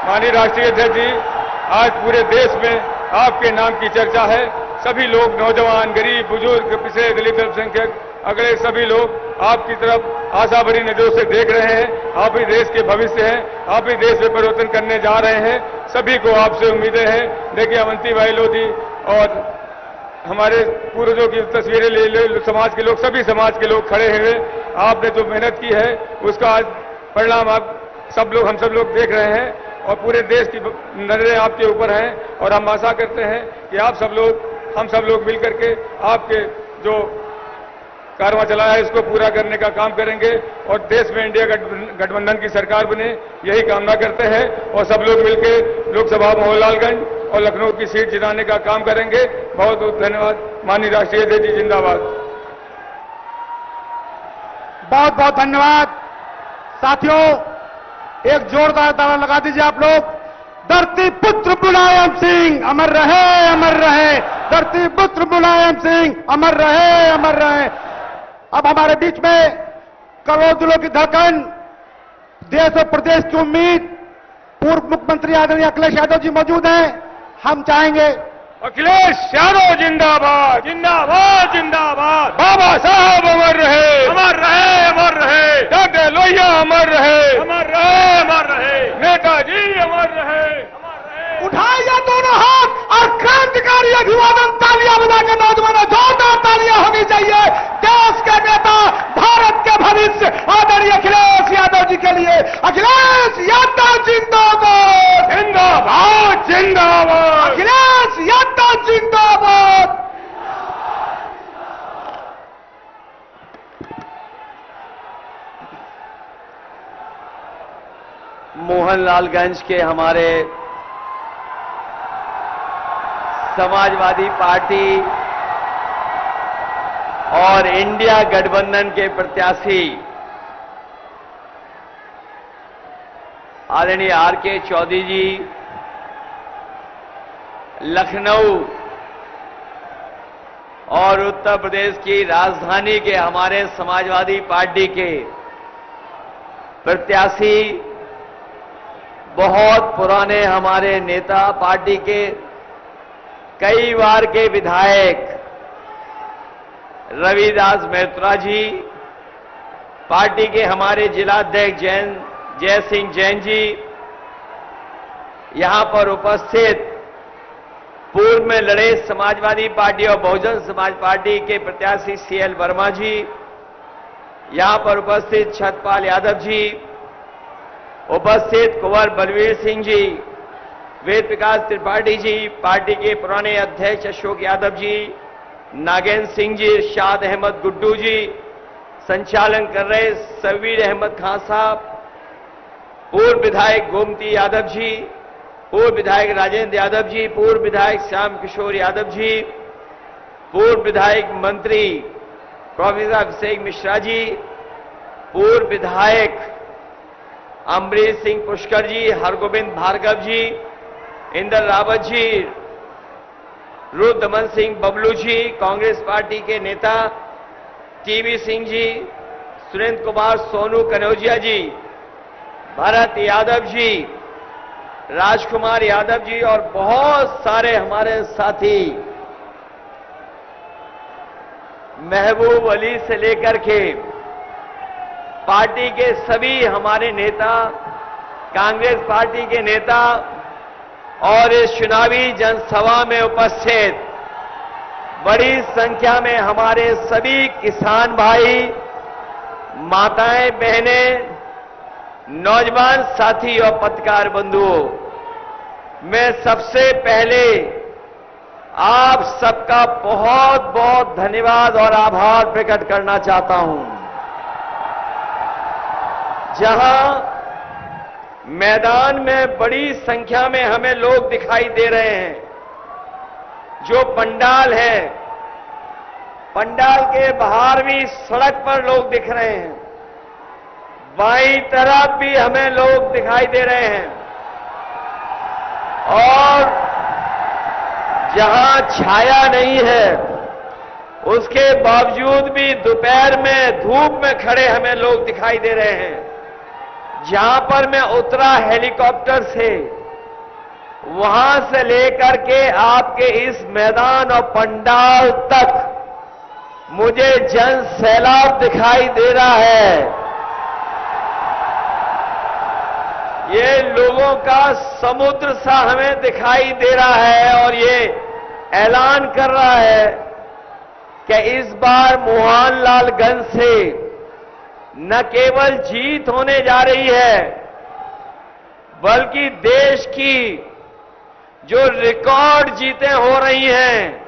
माननीय राष्ट्रीय अध्यक्ष जी, आज पूरे देश में आपके नाम की चर्चा है। सभी लोग, नौजवान, गरीब, बुजुर्ग, पिछड़े, दलित, अल्पसंख्यक, अगले सभी लोग आपकी तरफ आशा भरी नजरों से देख रहे हैं। आप ही देश के भविष्य हैं, आप ही देश में परिवर्तन करने जा रहे हैं। सभी को आपसे उम्मीदें हैं। देखिए, अवंतीबाई लोधी और हमारे पूर्वजों की तस्वीरें ले समाज के लोग, सभी समाज के लोग खड़े हुए। आपने जो मेहनत की है उसका आज परिणाम आप हम सब लोग देख रहे हैं और पूरे देश की नजरें आपके ऊपर हैं। और हम आशा करते हैं कि हम सब लोग मिलकर के आपके जो कारवां चलाया है इसको पूरा करने का काम करेंगे और देश में इंडिया गठबंधन की सरकार बने, यही कामना करते हैं। और सब लोग मिलकर लोकसभा मोहनलालगंज और लखनऊ की सीट जिताने का काम करेंगे। बहुत बहुत धन्यवाद। माननीय राष्ट्रीय अध्यक्ष जी जिंदाबाद। बहुत बहुत धन्यवाद। साथियों, एक जोरदार नारा लगा दीजिए आप लोग। धरती पुत्र मुलायम सिंह अमर रहे, अमर रहे। धरती पुत्र मुलायम सिंह अमर रहे, अमर रहे। अब हमारे बीच में करोड़ों दिलों की धड़कन, देश और प्रदेश की उम्मीद, पूर्व मुख्यमंत्री आदरणीय अखिलेश यादव जी मौजूद हैं। हम चाहेंगे अखिलेश यादव जिंदाबाद, जिंदाबाद, जिंदाबाद। बाबा साहब अमर रहे, अमर रहे, अमर रहे। डॉक्टर लोहिया अमर रहे, अमर रहे, अमर रहे। नेताजी अमर रहे, अमर रहे। उठाइए दोनों हाथ और क्रांतिकारी अभिवादन, तालियां बजाकर नौजवानों, जोरदार तालियां होनी चाहिए देश के नेता, भारत के भविष्य आदरणीय अखिलेश यादव जी के लिए। अखिलेश यादव जिंदाबाद, जिंदाबाद, जिंदाबाद। अखिलेश यादव जिंदाबाद। मोहनलालगंज के हमारे समाजवादी पार्टी और इंडिया गठबंधन के प्रत्याशी आदरणीय आर.के. चौधरी जी लखनऊ और उत्तर प्रदेश की राजधानी के हमारे समाजवादी पार्टी के प्रत्याशी, बहुत पुराने हमारे नेता, पार्टी के कई बार के विधायक रविदास मेहत्रा जी, पार्टी के हमारे जिलाध्यक्ष जय सिंह जैन जी, यहां पर उपस्थित पूर्व में लड़े समाजवादी पार्टी और बहुजन समाज पार्टी के प्रत्याशी सी.एल. वर्मा जी, यहां पर उपस्थित छतपाल यादव जी, उपस्थित कुंवर बलवीर सिंह जी, वेद प्रकाश त्रिपाठी जी, पार्टी के पुराने अध्यक्ष अशोक यादव जी, नागेंद्र सिंह जी, इरशाद अहमद गुड्डू जी, संचालन कर रहे सबीर अहमद खान साहब, पूर्व विधायक गोमती यादव जी, पूर्व विधायक राजेंद्र यादव जी, पूर्व विधायक श्याम किशोर यादव जी, पूर्व विधायक मंत्री प्रोफेसर अभिषेक मिश्रा जी, पूर्व विधायक अमरीश सिंह पुष्कर जी, हरगोविंद भार्गव जी, इंदर रावत जी, रुद्रमन सिंह बबलू जी, कांग्रेस पार्टी के नेता टीवी सिंह जी, सुरेंद्र कुमार सोनू कनौजिया जी, भरत यादव जी, राजकुमार यादव जी और बहुत सारे हमारे साथी, महबूब अली से लेकर के पार्टी के सभी हमारे नेता, कांग्रेस पार्टी के नेता और इस चुनावी जनसभा में उपस्थित बड़ी संख्या में हमारे सभी किसान भाई, माताएं, बहनें, नौजवान साथी और पत्रकार बंधुओं, मैं सबसे पहले आप सबका बहुत बहुत धन्यवाद और आभार प्रकट करना चाहता हूं। जहां मैदान में बड़ी संख्या में हमें लोग दिखाई दे रहे हैं, जो पंडाल है, पंडाल के बाहर भी सड़क पर लोग दिख रहे हैं, बाईं तरफ भी हमें लोग दिखाई दे रहे हैं और जहां छाया नहीं है उसके बावजूद भी दोपहर में धूप में खड़े हमें लोग दिखाई दे रहे हैं। जहां पर मैं उतरा हेलीकॉप्टर से, वहां से लेकर के आपके इस मैदान और पंडाल तक मुझे जन सैलाब दिखाई दे रहा है। ये लोगों का समुद्र सा हमें दिखाई दे रहा है और ये ऐलान कर रहा है कि इस बार मोहनलालगंज से न केवल जीत होने जा रही है, बल्कि देश की जो रिकॉर्ड जीतें हो रही हैं,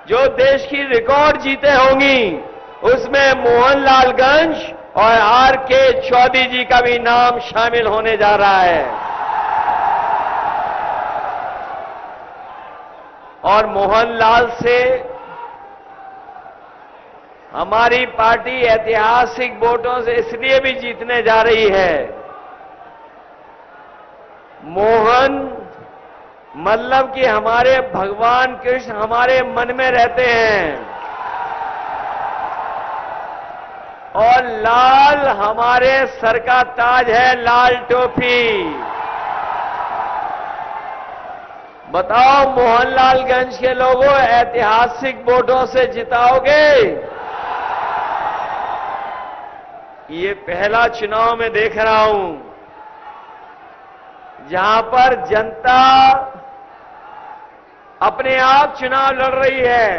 जो देश की रिकॉर्ड जीतें होंगी, उसमें मोहनलालगंज और आर.के. चौधरी जी का भी नाम शामिल होने जा रहा है। और मोहनलाल से हमारी पार्टी ऐतिहासिक वोटों से इसलिए भी जीतने जा रही है। मोहन मतलब कि हमारे भगवान कृष्ण हमारे मन में रहते हैं और लाल हमारे सर का ताज है, लाल टोपी। बताओ मोहनलालगंज के लोगों, ऐतिहासिक वोटों से जिताओगे? ये पहला चुनाव में देख रहा हूं जहां पर जनता अपने आप चुनाव लड़ रही है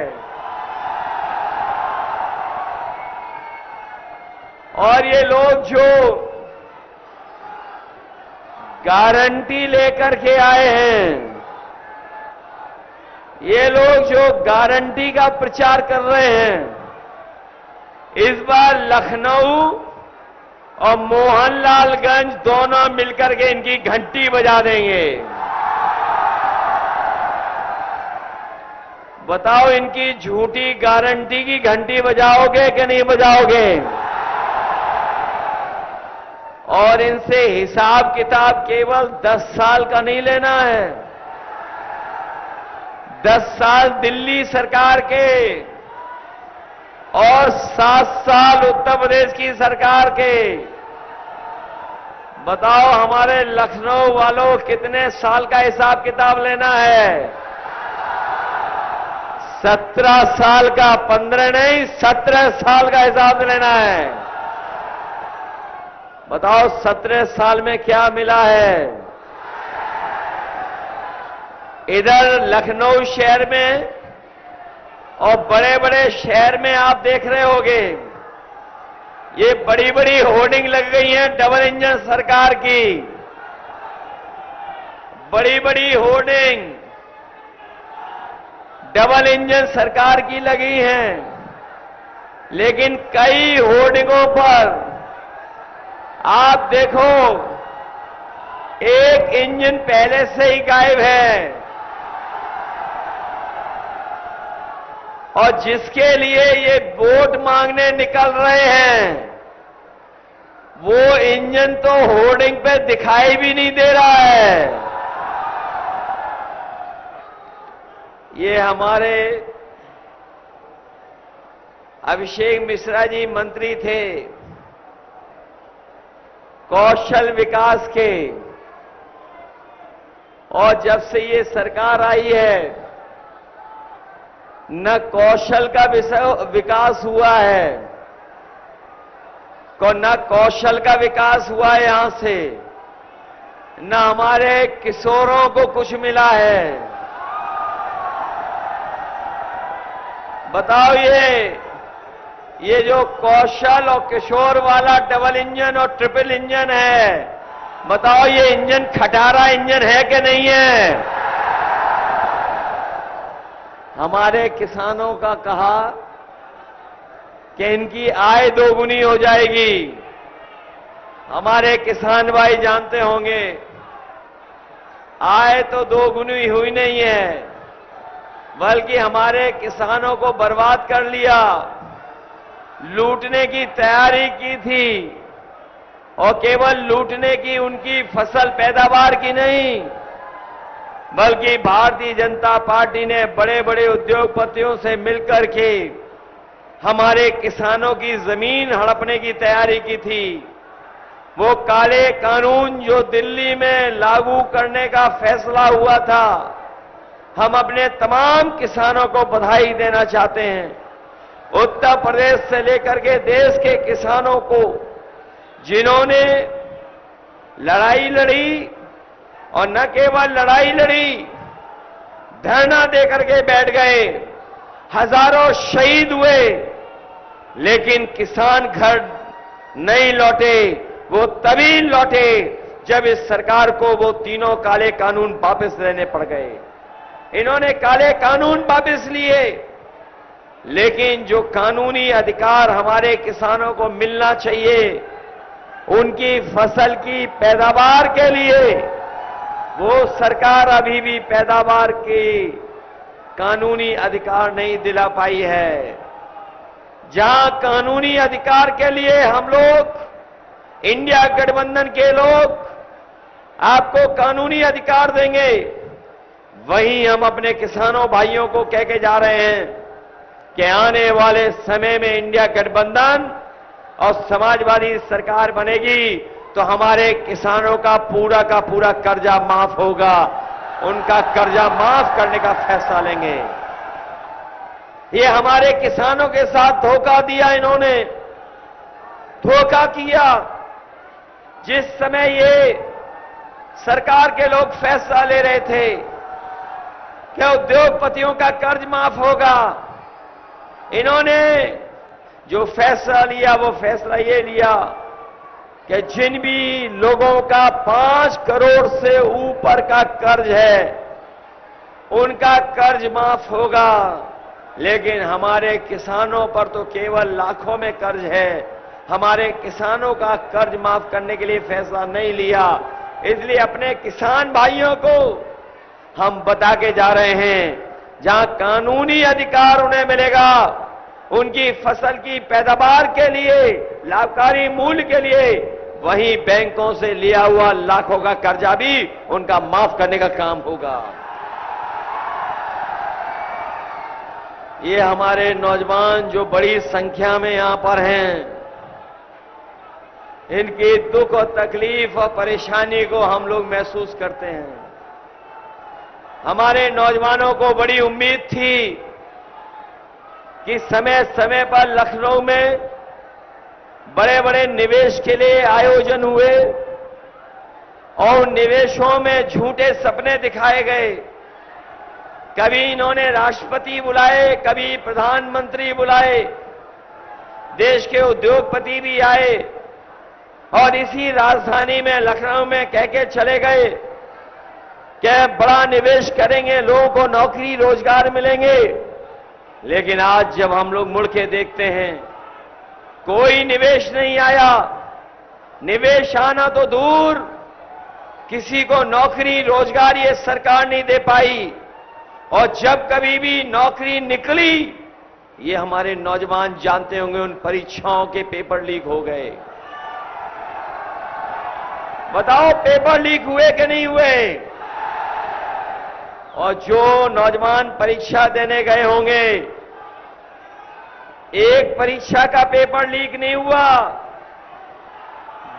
और ये लोग जो गारंटी लेकर के आए हैं, ये लोग जो गारंटी का प्रचार कर रहे हैं, इस बार लखनऊ और मोहनलालगंज दोनों मिलकर के इनकी घंटी बजा देंगे। बताओ इनकी झूठी गारंटी की घंटी बजाओगे कि नहीं बजाओगे? और इनसे हिसाब किताब केवल 10 साल का नहीं लेना है। 10 साल दिल्ली सरकार के और 7 साल उत्तर प्रदेश की सरकार के। बताओ हमारे लखनऊ वालों कितने साल का हिसाब किताब लेना है? 17 साल का, 15 नहीं 17 साल का हिसाब लेना है। बताओ 17 साल में क्या मिला है? इधर लखनऊ शहर में और बड़े बड़े शहर में आप देख रहे होंगे, ये बड़ी बड़ी होर्डिंग लग गई हैं डबल इंजन सरकार की। बड़ी बड़ी होर्डिंग डबल इंजन सरकार की लगी हैं, लेकिन कई होर्डिंगों पर आप देखो एक इंजन पहले से ही गायब है और जिसके लिए ये वोट मांगने निकल रहे हैं, वो इंजन तो होर्डिंग पे दिखाई भी नहीं दे रहा है। ये हमारे अभिषेक मिश्रा जी मंत्री थे कौशल विकास के, और जब से ये सरकार आई है न कौशल का विकास हुआ है, न कौशल का विकास हुआ है यहां से, न हमारे किशोरों को कुछ मिला है। बताओ ये जो कौशल और किशोर वाला डबल इंजन और ट्रिपल इंजन है, बताओ ये इंजन खटारा इंजन है कि नहीं है? हमारे किसानों का कहा कि इनकी आय दोगुनी हो जाएगी। हमारे किसान भाई जानते होंगे, आय तो दोगुनी हुई नहीं है, बल्कि हमारे किसानों को बर्बाद कर लिया। लूटने की तैयारी की थी और केवल लूटने की, उनकी फसल पैदावार की नहीं, बल्कि भारतीय जनता पार्टी ने बड़े बड़े उद्योगपतियों से मिलकर के हमारे किसानों की जमीन हड़पने की तैयारी की थी। वो काले कानून जो दिल्ली में लागू करने का फैसला हुआ था, हम अपने तमाम किसानों को बधाई देना चाहते हैं। उत्तर प्रदेश से लेकर के देश के किसानों को, जिन्होंने लड़ाई लड़ी और न केवल लड़ाई लड़ी, धरना देकर के बैठ गए, हजारों शहीद हुए, लेकिन किसान घर नहीं लौटे। वो तभी लौटे जब इस सरकार को वो तीनों काले कानून वापस लेने पड़ गए। इन्होंने काले कानून वापस लिए, लेकिन जो कानूनी अधिकार हमारे किसानों को मिलना चाहिए, उनकी फसल की पैदावार के लिए, वो सरकार अभी भी पैदावार के कानूनी अधिकार नहीं दिला पाई है। जहां कानूनी अधिकार के लिए हम लोग, इंडिया गठबंधन के लोग आपको कानूनी अधिकार देंगे, वहीं हम अपने किसानों भाइयों को कह के जा रहे हैं कि आने वाले समय में इंडिया गठबंधन और समाजवादी सरकार बनेगी तो हमारे किसानों का पूरा कर्जा माफ होगा। उनका कर्जा माफ करने का फैसला लेंगे। ये हमारे किसानों के साथ धोखा दिया, इन्होंने धोखा किया। जिस समय ये सरकार के लोग फैसला ले रहे थे कि उद्योगपतियों का कर्ज माफ होगा, इन्होंने जो फैसला लिया वो फैसला ये लिया कि जिन भी लोगों का 5 करोड़ से ऊपर का कर्ज है, उनका कर्ज माफ होगा, लेकिन हमारे किसानों पर तो केवल लाखों में कर्ज है। हमारे किसानों का कर्ज माफ करने के लिए फैसला नहीं लिया। इसलिए अपने किसान भाइयों को हम बता के जा रहे हैं, जहां कानूनी अधिकार उन्हें मिलेगा, उनकी फसल की पैदावार के लिए, लाभकारी मूल्य के लिए, वहीं बैंकों से लिया हुआ लाखों का कर्जा भी उनका माफ करने का काम होगा। ये हमारे नौजवान जो बड़ी संख्या में यहां पर हैं, इनकी दुख और तकलीफ और परेशानी को हम लोग महसूस करते हैं। हमारे नौजवानों को बड़ी उम्मीद थी कि समय समय पर लखनऊ में बड़े बड़े निवेश के लिए आयोजन हुए और निवेशों में झूठे सपने दिखाए गए। कभी इन्होंने राष्ट्रपति बुलाए, कभी प्रधानमंत्री बुलाए, देश के उद्योगपति भी आए और इसी राजधानी में लखनऊ में कह के चले गए कि बड़ा निवेश करेंगे, लोगों को नौकरी रोजगार मिलेंगे। लेकिन आज जब हम लोग मुड़ के देखते हैं, कोई निवेश नहीं आया। निवेश आना तो दूर, किसी को नौकरी रोजगार ये सरकार नहीं दे पाई। और जब कभी भी नौकरी निकली, ये हमारे नौजवान जानते होंगे, उन परीक्षाओं के पेपर लीक हो गए। बताओ, पेपर लीक हुए कि नहीं हुए? और जो नौजवान परीक्षा देने गए होंगे, एक परीक्षा का पेपर लीक नहीं हुआ,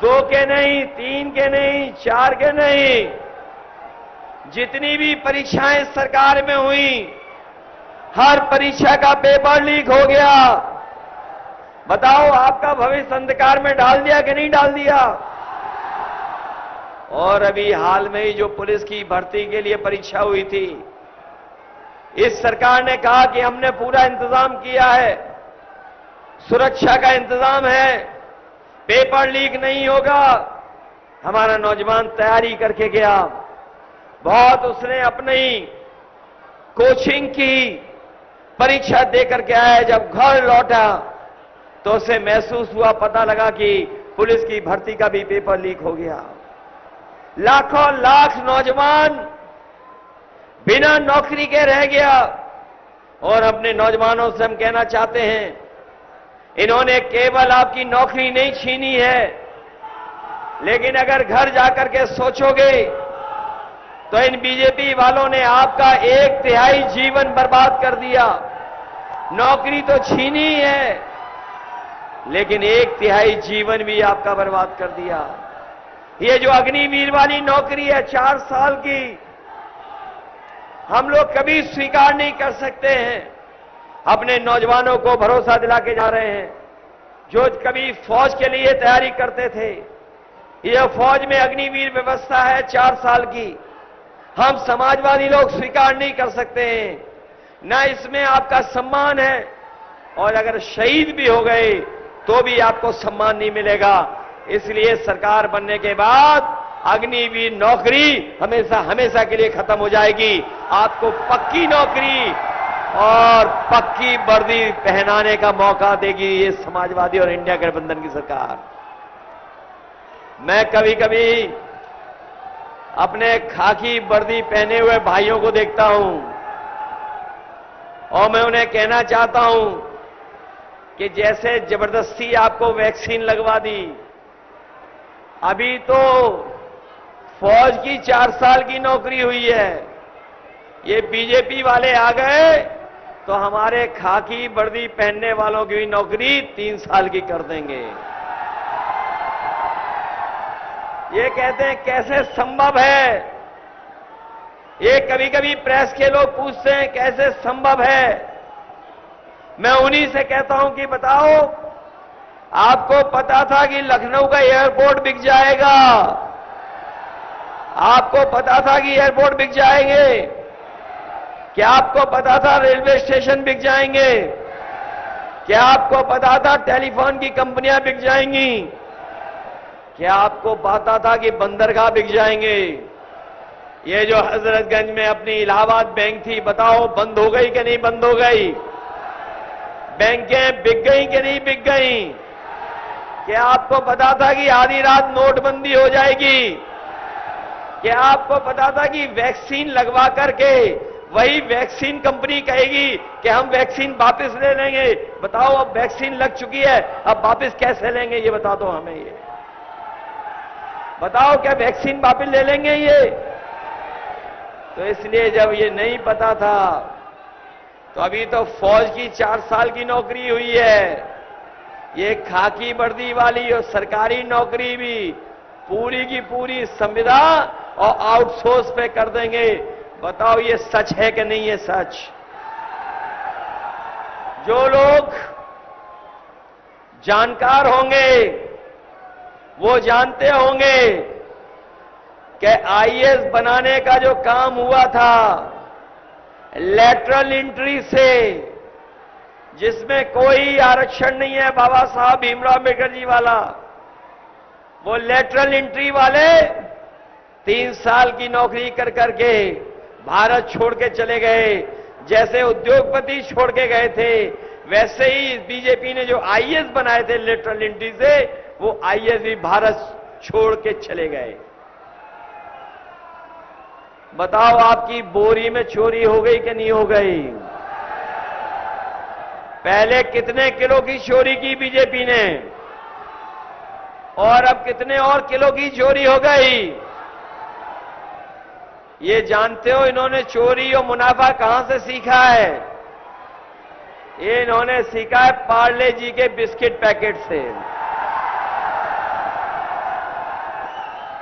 2 के नहीं, 3 के नहीं, 4 के नहीं, जितनी भी परीक्षाएं सरकार में हुई, हर परीक्षा का पेपर लीक हो गया। बताओ, आपका भविष्य अंधकार में डाल दिया कि नहीं डाल दिया? और अभी हाल में ही जो पुलिस की भर्ती के लिए परीक्षा हुई थी, इस सरकार ने कहा कि हमने पूरा इंतजाम किया है, सुरक्षा का इंतजाम है, पेपर लीक नहीं होगा। हमारा नौजवान तैयारी करके गया, बहुत उसने अपनी कोचिंग की, परीक्षा देकर के आया। जब घर लौटा तो उसे महसूस हुआ, पता लगा कि पुलिस की भर्ती का भी पेपर लीक हो गया। लाखों लाख नौजवान बिना नौकरी के रह गया। और अपने नौजवानों से हम कहना चाहते हैं, इन्होंने केवल आपकी नौकरी नहीं छीनी है, लेकिन अगर घर जाकर के सोचोगे तो इन बीजेपी वालों ने आपका 1/3 जीवन बर्बाद कर दिया। नौकरी तो छीनी है, लेकिन 1/3 जीवन भी आपका बर्बाद कर दिया। ये जो अग्निवीर वाली नौकरी है 4 साल की, हम लोग कभी स्वीकार नहीं कर सकते हैं। अपने नौजवानों को भरोसा दिला के जा रहे हैं जो कभी फौज के लिए तैयारी करते थे। यह फौज में अग्निवीर व्यवस्था है 4 साल की, हम समाजवादी लोग स्वीकार नहीं कर सकते हैं। ना इसमें आपका सम्मान है, और अगर शहीद भी हो गए तो भी आपको सम्मान नहीं मिलेगा। इसलिए सरकार बनने के बाद अग्निवीर नौकरी हमेशा हमेशा के लिए खत्म हो जाएगी। आपको पक्की नौकरी और पक्की वर्दी पहनाने का मौका देगी ये समाजवादी और इंडिया गठबंधन की सरकार। मैं कभी कभी अपने खाकी वर्दी पहने हुए भाइयों को देखता हूं और मैं उन्हें कहना चाहता हूं कि जैसे जबरदस्ती आपको वैक्सीन लगवा दी, अभी तो फौज की 4 साल की नौकरी हुई है, ये बीजेपी वाले आ गए तो हमारे खाकी वर्दी पहनने वालों की भी नौकरी 3 साल की कर देंगे। ये कहते हैं कैसे संभव है? ये कभी कभी प्रेस के लोग पूछते हैं कैसे संभव है। मैं उन्हीं से कहता हूं कि बताओ, आपको पता था कि लखनऊ का एयरपोर्ट बिक जाएगा? आपको पता था कि एयरपोर्ट बिक जाएंगे? क्या आपको पता था रेलवे स्टेशन बिक जाएंगे? क्या आपको पता था टेलीफोन की कंपनियां बिक जाएंगी? क्या आपको पता था कि बंदरगाह बिक जाएंगे? ये जो हजरतगंज में अपनी इलाहाबाद बैंक थी, बताओ बंद हो गई कि नहीं बंद हो गई? बैंकें बिक गई कि नहीं बिक गई? क्या आपको पता था कि आधी रात नोटबंदी हो जाएगी? क्या आपको पता था कि वैक्सीन लगवा करके वही वैक्सीन कंपनी कहेगी कि हम वैक्सीन वापस ले लेंगे? बताओ, अब वैक्सीन लग चुकी है, अब वापस कैसे लेंगे? ये बता दो हमें। ये बताओ, क्या वैक्सीन वापस ले लेंगे ये? तो इसलिए जब ये नहीं पता था तो अभी तो फौज की 4 साल की नौकरी हुई है, ये खाकी वर्दी वाली और सरकारी नौकरी भी पूरी की पूरी संविदा और आउटसोर्स पे कर देंगे। बताओ, ये सच है कि नहीं? ये सच। जो लोग जानकार होंगे वो जानते होंगे कि आईएएस बनाने का जो काम हुआ था लेटरल एंट्री से, जिसमें कोई आरक्षण नहीं है, बाबा साहब भीमराव अंबेडकर जी वाला, वो लेटरल एंट्री वाले 3 साल की नौकरी कर करके भारत छोड़ के चले गए। जैसे उद्योगपति छोड़ के गए थे, वैसे ही बीजेपी ने जो आईएएस बनाए थे लेटरल एंट्री से, वो आईएएस भी भारत छोड़ के चले गए। बताओ, आपकी बोरी में चोरी हो गई कि नहीं हो गई? पहले कितने किलो की चोरी की बीजेपी ने, और अब कितने और किलो की चोरी हो गई? ये जानते हो इन्होंने चोरी और मुनाफा कहां से सीखा है? ये इन्होंने सीखा है पार्ले जी के बिस्किट पैकेट से।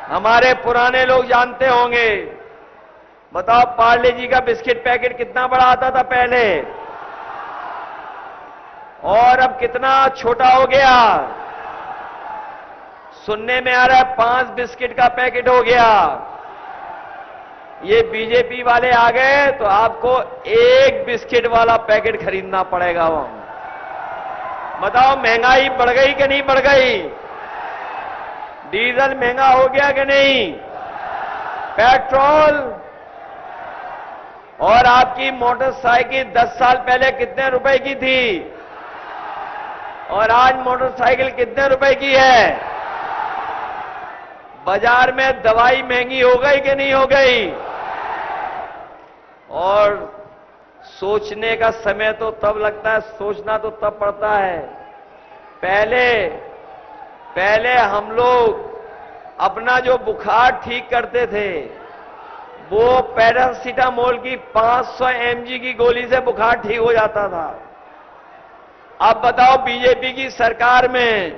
हमारे पुराने लोग जानते होंगे। बताओ, पार्ले जी का बिस्किट पैकेट कितना बड़ा आता था पहले, और अब कितना छोटा हो गया? सुनने में आ रहा है 5 बिस्किट का पैकेट हो गया। ये बीजेपी वाले आ गए तो आपको 1 बिस्किट वाला पैकेट खरीदना पड़ेगा। वो बताओ, महंगाई बढ़ गई कि नहीं बढ़ गई? डीजल महंगा हो गया कि नहीं? पेट्रोल और आपकी मोटरसाइकिल 10 साल पहले कितने रुपए की थी, और आज मोटरसाइकिल कितने रुपए की है? बाजार में दवाई महंगी हो गई कि नहीं हो गई? और सोचने का समय तो तब लगता है, सोचना तो तब पड़ता है। पहले हम लोग अपना जो बुखार ठीक करते थे वो पैरासीटामोल की 500 mg की गोली से बुखार ठीक हो जाता था। अब बताओ, बीजेपी की सरकार में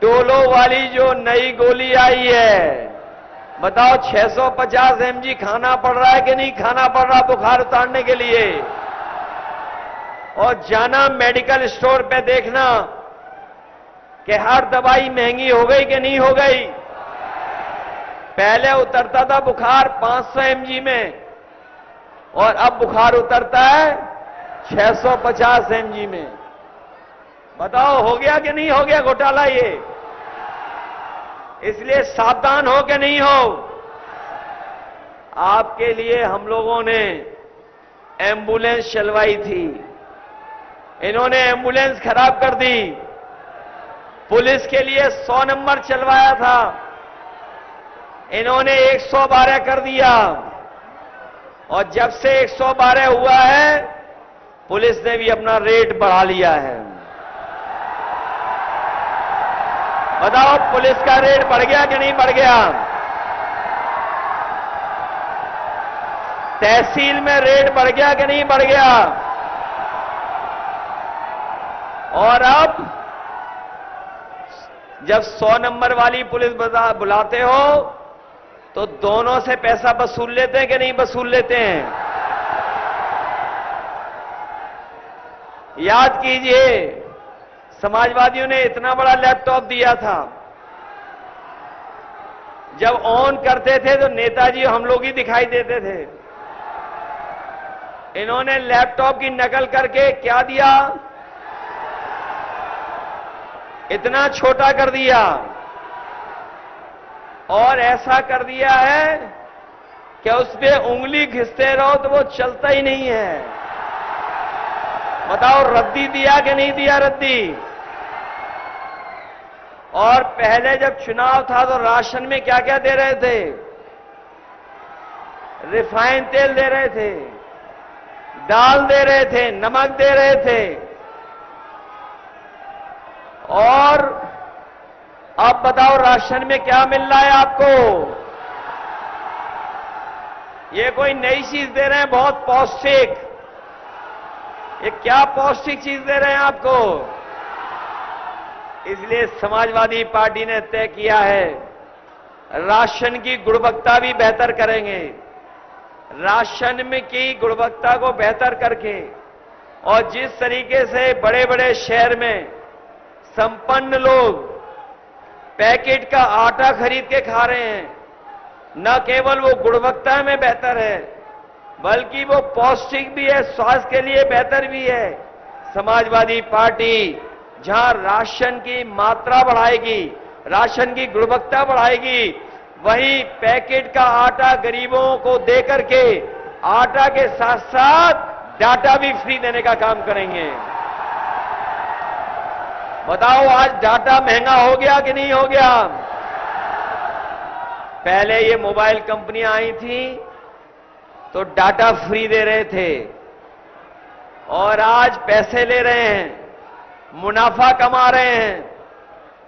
डोलो वाली जो नई गोली आई है, बताओ 650 mg खाना पड़ रहा है कि नहीं खाना पड़ रहा बुखार उतारने के लिए? और जाना मेडिकल स्टोर पे देखना कि हर दवाई महंगी हो गई कि नहीं हो गई। पहले उतरता था बुखार 500 mg में और अब बुखार उतरता है 650 mg में। बताओ हो गया कि नहीं हो गया घोटाला ये? इसलिए सावधान हो कि नहीं हो? आपके लिए हम लोगों ने एम्बुलेंस चलवाई थी, इन्होंने एम्बुलेंस खराब कर दी। पुलिस के लिए 100 नंबर चलवाया था, इन्होंने 112 कर दिया। और जब से 112 हुआ है, पुलिस ने भी अपना रेट बढ़ा लिया है। बताओ पुलिस का रेट बढ़ गया कि नहीं बढ़ गया? तहसील में रेट बढ़ गया कि नहीं बढ़ गया? और अब जब 100 नंबर वाली पुलिस बुलाते हो तो दोनों से पैसा वसूल लेते हैं कि नहीं वसूल लेते हैं? याद कीजिए, समाजवादियों ने इतना बड़ा लैपटॉप दिया था, जब ऑन करते थे तो नेताजी हम लोग ही दिखाई देते थे। इन्होंने लैपटॉप की नकल करके क्या दिया, इतना छोटा कर दिया और ऐसा कर दिया है कि उस पे उंगली घिसते रहो तो वो चलता ही नहीं है। बताओ रद्दी दिया कि नहीं दिया रद्दी? और पहले जब चुनाव था तो राशन में क्या क्या दे रहे थे? रिफाइंड तेल दे रहे थे, दाल दे रहे थे, नमक दे रहे थे। और अब बताओ राशन में क्या मिल रहा है आपको? ये कोई नई चीज दे रहे हैं, बहुत पौष्टिक। ये क्या पौष्टिक चीज दे रहे हैं आपको? इसलिए समाजवादी पार्टी ने तय किया है, राशन की गुणवत्ता भी बेहतर करेंगे। राशन में की गुणवत्ता को बेहतर करके, और जिस तरीके से बड़े बड़े शहर में संपन्न लोग पैकेट का आटा खरीद के खा रहे हैं, न केवल वो गुणवत्ता में बेहतर है बल्कि वो पौष्टिक भी है, स्वास्थ्य के लिए बेहतर भी है। समाजवादी पार्टी जहां राशन की मात्रा बढ़ाएगी, राशन की गुणवत्ता बढ़ाएगी, वहीं पैकेट का आटा गरीबों को दे करके आटा के साथ साथ डाटा भी फ्री देने का काम करेंगे। बताओ आज डाटा महंगा हो गया कि नहीं हो गया? पहले ये मोबाइल कंपनियां आई थी तो डाटा फ्री दे रहे थे और आज पैसे ले रहे हैं, मुनाफा कमा रहे हैं।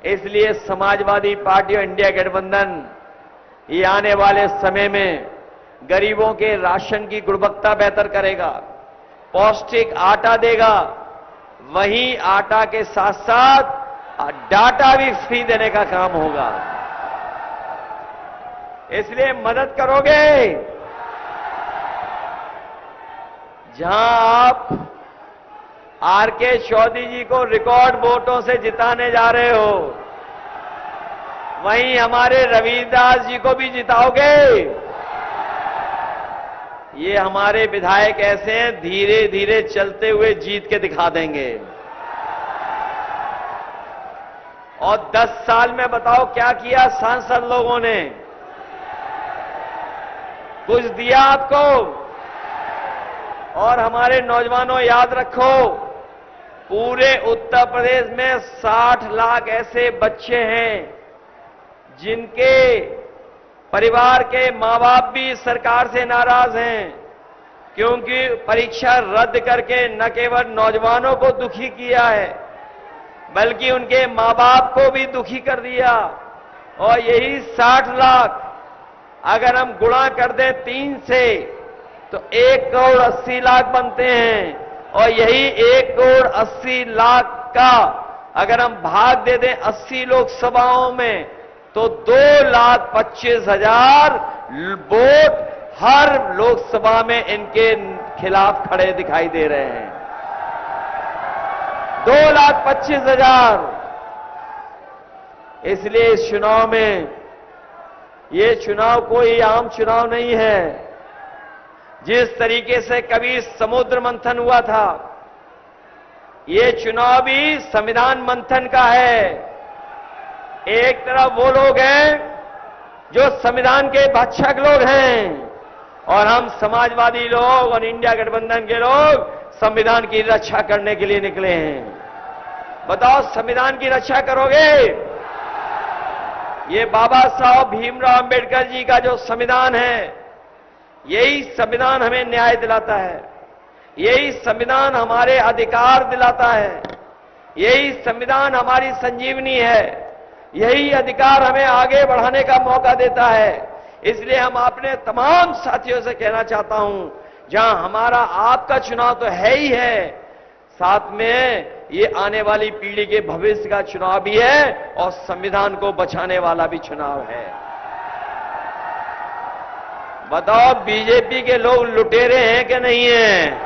इसलिए समाजवादी पार्टी और इंडिया गठबंधन ये आने वाले समय में गरीबों के राशन की गुणवत्ता बेहतर करेगा, पौष्टिक आटा देगा, वहीं आटा के साथ साथ डाटा भी फ्री देने का काम होगा। इसलिए मदद करोगे? जहां आप आर.के. चौधरी जी को रिकॉर्ड वोटों से जिताने जा रहे हो, वहीं हमारे रविदास जी को भी जिताओगे? ये हमारे विधायक ऐसे हैं, धीरे धीरे चलते हुए जीत के दिखा देंगे। और 10 साल में बताओ क्या किया सांसद लोगों ने? कुछ दिया आपको? और हमारे नौजवानों याद रखो, पूरे उत्तर प्रदेश में 60 लाख ऐसे बच्चे हैं जिनके परिवार के मां बाप भी सरकार से नाराज हैं, क्योंकि परीक्षा रद्द करके न केवल नौजवानों को दुखी किया है बल्कि उनके मां बाप को भी दुखी कर दिया। और यही 60 लाख अगर हम गुणा कर दें 3 से तो 1 करोड़ 80 लाख बनते हैं। और यही 1 करोड़ 80 लाख का अगर हम भाग दे दें 80 लोकसभाओं में तो 2,25,000 वोट हर लोकसभा में इनके खिलाफ खड़े दिखाई दे रहे हैं। 2,25,000। इसलिए इस चुनाव में, ये चुनाव कोई आम चुनाव नहीं है। जिस तरीके से कभी समुद्र मंथन हुआ था, ये चुनाव भी संविधान मंथन का है। एक तरफ वो लोग हैं जो संविधान के भक्षक लोग हैं, और हम समाजवादी लोग और इंडिया गठबंधन के लोग संविधान की रक्षा करने के लिए निकले हैं। बताओ, संविधान की रक्षा करोगे? ये बाबा साहब भीमराव अंबेडकर जी का जो संविधान है, यही संविधान हमें न्याय दिलाता है, यही संविधान हमारे अधिकार दिलाता है, यही संविधान हमारी संजीवनी है, यही अधिकार हमें आगे बढ़ाने का मौका देता है। इसलिए हम अपने तमाम साथियों से कहना चाहता हूं, जहां हमारा आपका चुनाव तो है ही है, साथ में ये आने वाली पीढ़ी के भविष्य का चुनाव भी है और संविधान को बचाने वाला भी चुनाव है। बताओ, बीजेपी के लोग लुटेरे हैं कि नहीं हैं?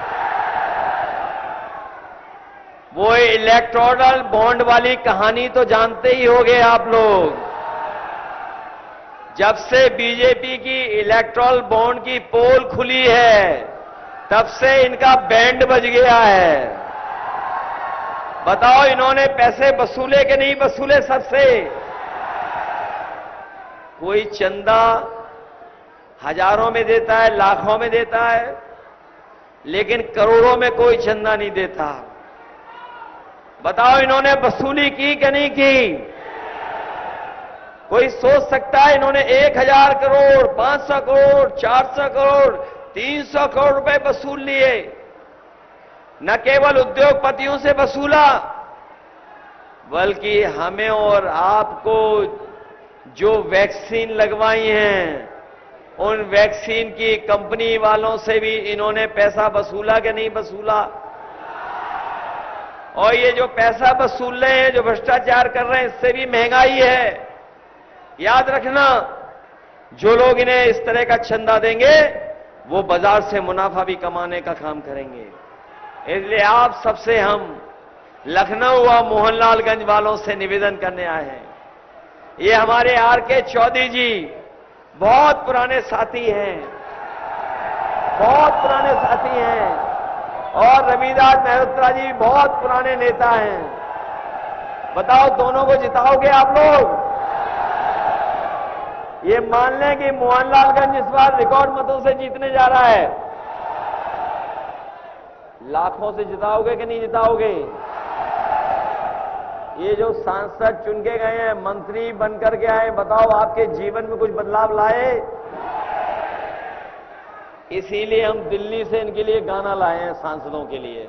वो इलेक्टोरल बॉन्ड वाली कहानी तो जानते ही होंगे आप लोग। जब से बीजेपी की इलेक्टोरल बॉन्ड की पोल खुली है, तब से इनका बैंड बज गया है। बताओ, इन्होंने पैसे वसूले कि नहीं वसूले सबसे? कोई चंदा हजारों में देता है, लाखों में देता है, लेकिन करोड़ों में कोई चंदा नहीं देता। बताओ, इन्होंने वसूली की कि नहीं की? कोई सोच सकता है इन्होंने 1,000 करोड़, 500 करोड़, 400 करोड़, 300 करोड़ रुपए वसूल लिए? न केवल उद्योगपतियों से वसूला, बल्कि हमें और आपको जो वैक्सीन लगवाई हैं, उन वैक्सीन की कंपनी वालों से भी इन्होंने पैसा वसूला कि नहीं वसूला? और ये जो पैसा वसूल रहे हैं, जो भ्रष्टाचार कर रहे हैं, इससे भी महंगाई है। याद रखना, जो लोग इन्हें इस तरह का चंदा देंगे, वो बाजार से मुनाफा भी कमाने का काम करेंगे। इसलिए आप सबसे हम लखनऊ और मोहनलालगंज वालों से निवेदन करने आए हैं। ये हमारे आर.के. चौधरी जी बहुत पुराने साथी हैं, बहुत पुराने साथी हैं, और रविदास मेहरोत्रा जी बहुत पुराने नेता हैं। बताओ, दोनों को जिताओगे आप लोग? ये मान लें कि मोहनलालगंज इस बार रिकॉर्ड मतों से जीतने जा रहा है। लाखों से जिताओगे कि नहीं जिताओगे? ये जो सांसद चुन के गए हैं, मंत्री बनकर के आए, बताओ आपके जीवन में कुछ बदलाव लाए? इसीलिए हम दिल्ली से इनके लिए गाना लाए हैं, सांसदों के लिए।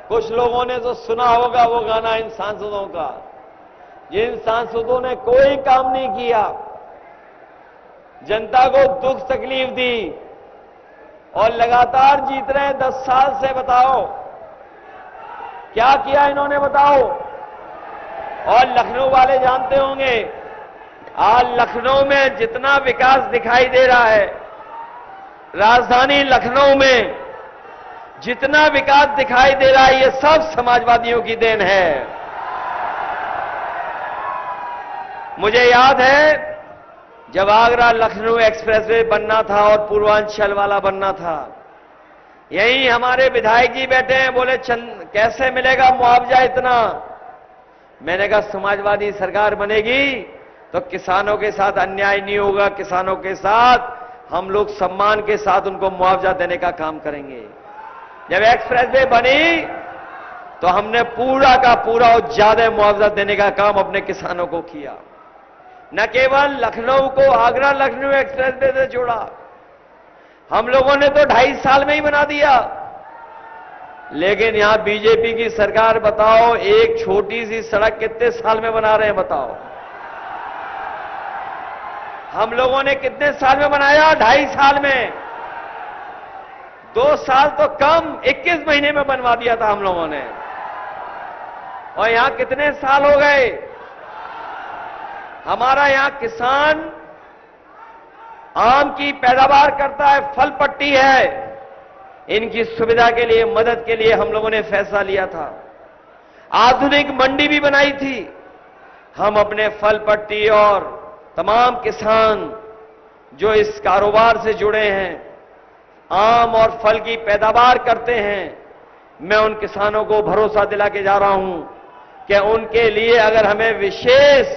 कुछ लोगों ने तो सुना होगा वो गाना इन सांसदों का, जिन सांसदों ने कोई काम नहीं किया, जनता को दुख तकलीफ दी और लगातार जीत रहे हैं 10 साल से। बताओ क्या किया इन्होंने, बताओ। और लखनऊ वाले जानते होंगे, आज लखनऊ में जितना विकास दिखाई दे रहा है, राजधानी लखनऊ में जितना विकास दिखाई दे रहा है, ये सब समाजवादियों की देन है। मुझे याद है जब आगरा लखनऊ एक्सप्रेसवे बनना था और पूर्वांचल वाला बनना था, यही हमारे विधायक जी बैठे हैं, बोले कैसे मिलेगा मुआवजा इतना? मैंने कहा समाजवादी सरकार बनेगी तो किसानों के साथ अन्याय नहीं होगा, किसानों के साथ हम लोग सम्मान के साथ उनको मुआवजा देने का काम करेंगे। जब एक्सप्रेसवे बनी तो हमने पूरा का पूरा और ज्यादा मुआवजा देने का काम अपने किसानों को किया। न केवल लखनऊ को आगरा लखनऊ एक्सप्रेसवे से जोड़ा, हम लोगों ने तो 2.5 साल में ही बना दिया। लेकिन यहां बीजेपी की सरकार, बताओ एक छोटी सी सड़क कितने साल में बना रहे हैं? बताओ हम लोगों ने कितने साल में बनाया? 2.5 साल में। 2 साल तो कम, 21 महीने में बनवा दिया था हम लोगों ने। और यहां कितने साल हो गए? हमारा यहां किसान आम की पैदावार करता है, फल पट्टी है, इनकी सुविधा के लिए, मदद के लिए हम लोगों ने फैसला लिया था। आधुनिक मंडी भी बनाई थी। हम अपने फल पट्टी और तमाम किसान जो इस कारोबार से जुड़े हैं, आम और फल की पैदावार करते हैं, मैं उन किसानों को भरोसा दिला के जा रहा हूं कि उनके लिए अगर हमें विशेष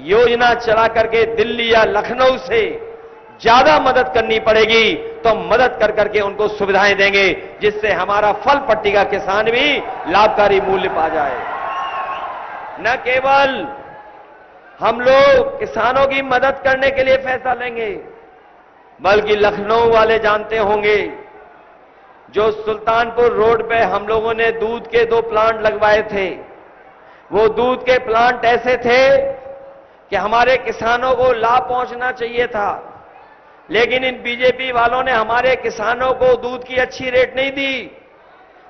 योजना चला करके दिल्ली या लखनऊ से ज्यादा मदद करनी पड़ेगी तो मदद कर करके उनको सुविधाएं देंगे, जिससे हमारा फल पट्टी का किसान भी लाभकारी मूल्य पा जाए। न केवल हम लोग किसानों की मदद करने के लिए फैसला लेंगे, बल्कि लखनऊ वाले जानते होंगे, जो सुल्तानपुर रोड पे हम लोगों ने दूध के 2 प्लांट लगवाए थे, वो दूध के प्लांट ऐसे थे कि हमारे किसानों को लाभ पहुंचना चाहिए था, लेकिन इन बीजेपी वालों ने हमारे किसानों को दूध की अच्छी रेट नहीं दी।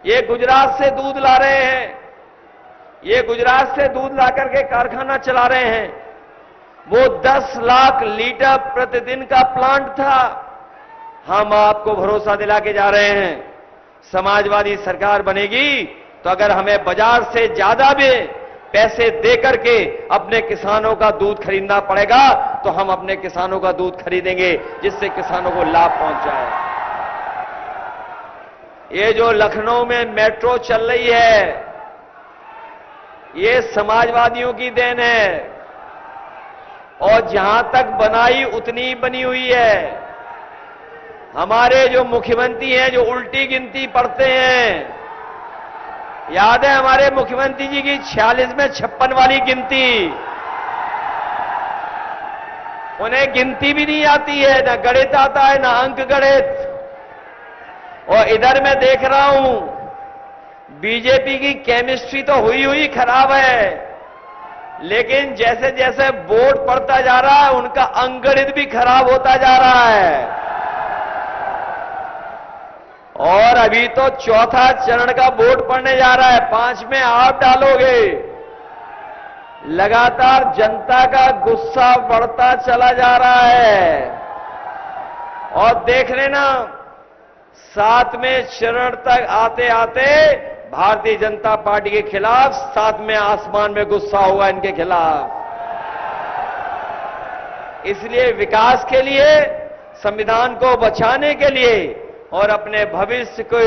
ये गुजरात से दूध ला रहे हैं, ये गुजरात से दूध ला करके कारखाना चला रहे हैं। वो 10 लाख लीटर प्रतिदिन का प्लांट था। हम आपको भरोसा दिला के जा रहे हैं, समाजवादी सरकार बनेगी तो अगर हमें बाजार से ज्यादा भी पैसे दे करके अपने किसानों का दूध खरीदना पड़ेगा तो हम अपने किसानों का दूध खरीदेंगे, जिससे किसानों को लाभ पहुंच जाए। ये जो लखनऊ में मेट्रो चल रही है, ये समाजवादियों की देन है, और जहां तक बनाई उतनी बनी हुई है। हमारे जो मुख्यमंत्री हैं, जो उल्टी गिनती पढ़ते हैं, याद है हमारे मुख्यमंत्री जी की 46 में 56 वाली गिनती, उन्हें गिनती भी नहीं आती है, ना गणित आता है, ना अंक गणित। और इधर मैं देख रहा हूं बीजेपी की केमिस्ट्री तो हुई खराब है, लेकिन जैसे जैसे वोट पड़ता जा रहा है उनका अंकगणित भी खराब होता जा रहा है। और अभी तो चौथा चरण का वोट पड़ने जा रहा है, 5 में आप डालोगे। लगातार जनता का गुस्सा बढ़ता चला जा रहा है, और देख लेना 7वें चरण तक आते आते भारतीय जनता पार्टी के खिलाफ 7वें आसमान में गुस्सा होगा इनके खिलाफ। इसलिए विकास के लिए, संविधान को बचाने के लिए और अपने भविष्य को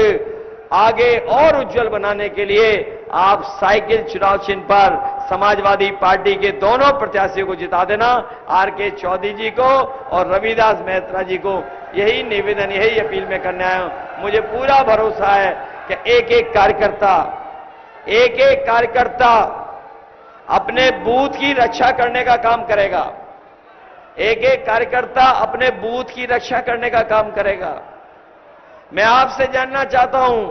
आगे और उज्जवल बनाने के लिए आप साइकिल चुनाव चिन्ह पर समाजवादी पार्टी के दोनों प्रत्याशियों को जिता देना। आर.के. चौधरी जी को और रविदास मेहता जी को यही निवेदन, यही अपील में करने आया हूं। मुझे पूरा भरोसा है कि एक एक कार्यकर्ता अपने बूथ की रक्षा करने का काम करेगा। एक एक कार्यकर्ता अपने बूथ की रक्षा करने का काम करेगा। मैं आपसे जानना चाहता हूं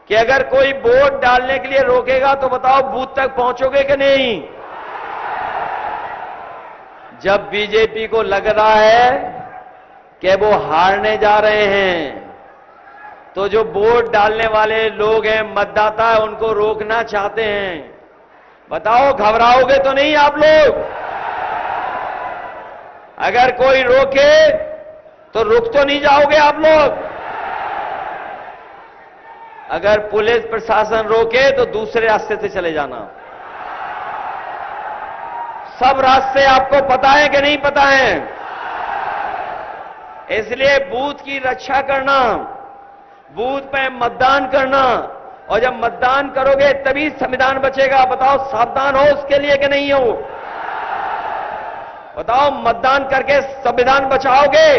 कि अगर कोई वोट डालने के लिए रोकेगा तो बताओ बूथ तक पहुंचोगे कि नहीं? जब बीजेपी को लग रहा है कि वो हारने जा रहे हैं, तो जो वोट डालने वाले लोग हैं, मतदाता है, उनको रोकना चाहते हैं। बताओ घबराओगे तो नहीं आप लोग? अगर कोई रोके तो रुक तो नहीं जाओगे आप लोग? अगर पुलिस प्रशासन रोके तो दूसरे रास्ते से चले जाना। सब रास्ते आपको पता है कि नहीं पता है? इसलिए बूथ की रक्षा करना, बूथ पे मतदान करना, और जब मतदान करोगे तभी संविधान बचेगा। बताओ सावधान हो उसके लिए कि नहीं हो? बताओ मतदान करके संविधान बचाओगे?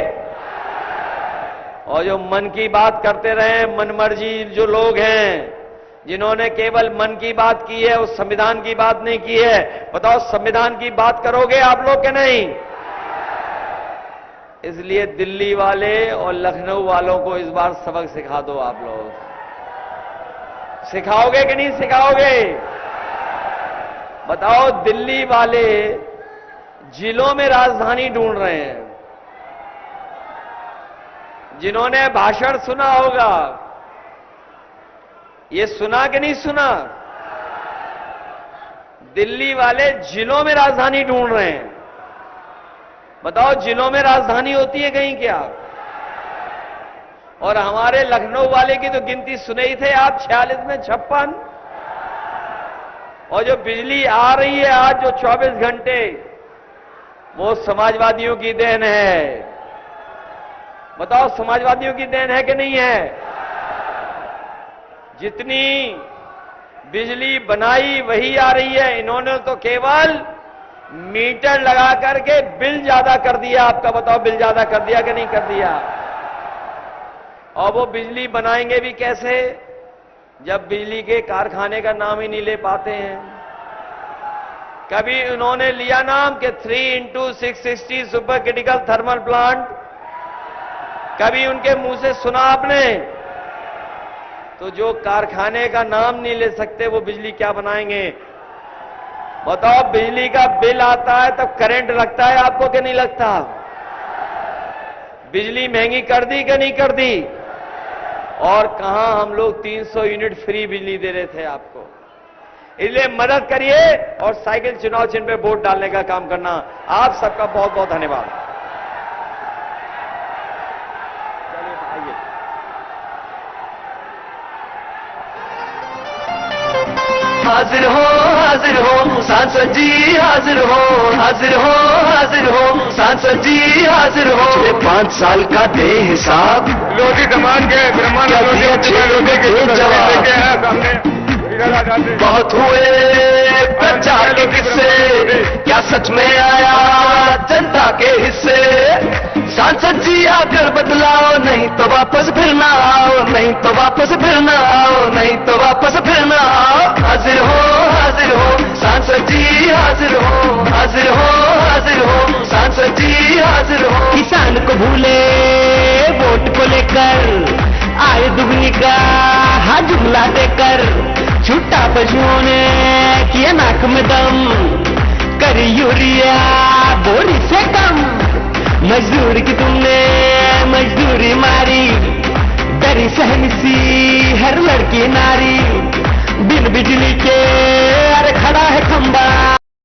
और जो मन की बात करते रहे, मनमर्जी जो लोग हैं, जिन्होंने केवल मन की बात की है, उस संविधान की बात नहीं की है, बताओ संविधान की बात करोगे आप लोग कि नहीं? इसलिए दिल्ली वाले और लखनऊ वालों को इस बार सबक सिखा दो। आप लोग सिखाओगे कि नहीं सिखाओगे? बताओ दिल्ली वाले जिलों में राजधानी ढूंढ रहे हैं। जिन्होंने भाषण सुना होगा, ये सुना कि नहीं सुना? दिल्ली वाले जिलों में राजधानी ढूंढ रहे हैं। बताओ, जिलों में राजधानी होती है कहीं क्या? और हमारे लखनऊ वाले की तो गिनती सुने ही थे आप, 46 में 56। और जो बिजली आ रही है आज जो 24 घंटे, वो समाजवादियों की देन है। बताओ, समाजवादियों की देन है कि नहीं है? जितनी बिजली बनाई वही आ रही है। इन्होंने तो केवल मीटर लगा करके बिल ज्यादा कर दिया आपका। बताओ, बिल ज्यादा कर दिया कि नहीं कर दिया? और वो बिजली बनाएंगे भी कैसे, जब बिजली के कारखाने का नाम ही नहीं ले पाते हैं। कभी उन्होंने लिया नाम कि 3x660 super critical thermal plant, कभी उनके मुंह से सुना आपने? तो जो कारखाने का नाम नहीं ले सकते वो बिजली क्या बनाएंगे? बताओ, बिजली का बिल आता है तब करंट लगता है आपको कि नहीं लगता? बिजली महंगी कर दी कि नहीं कर दी? और कहां हम लोग 300 यूनिट फ्री बिजली दे रहे थे आपको। इसलिए मदद करिए और साइकिल चुनाव चिन्ह पे वोट डालने का काम करना। आप सबका बहुत बहुत धन्यवाद। चलिए आइए। हाजिर हो सांसद जी, हाजिर हो सांसद जी, हाजिर हो। 5 साल का दे हिसाब, लोधी समाज के ब्राह्मण लोधी के जवाब सामने बहुत हुए प्रचार के किस्से, क्या सच में आया जनता के हिस्से? सांसद जी आकर बदलाओ, नहीं तो वापस फिर ना आओ, नहीं तो वापस फिर ना आओ, नहीं तो वापस फिर ना आओ। हाजिर हो सांसद जी, हाजिर हो सांसद जी, हाजिर हो। किसान को भूले वोट को लेकर, आए दुगनी का जुमला देकर, छूटा पशुओं ने किया नाक में दम, करी यूरिया बोरी से कम। मजदूर की तुमने मजदूरी मारी, डरी सहमी सी हर लड़की नारी। बिन बिजली के अरे खड़ा है खंबा।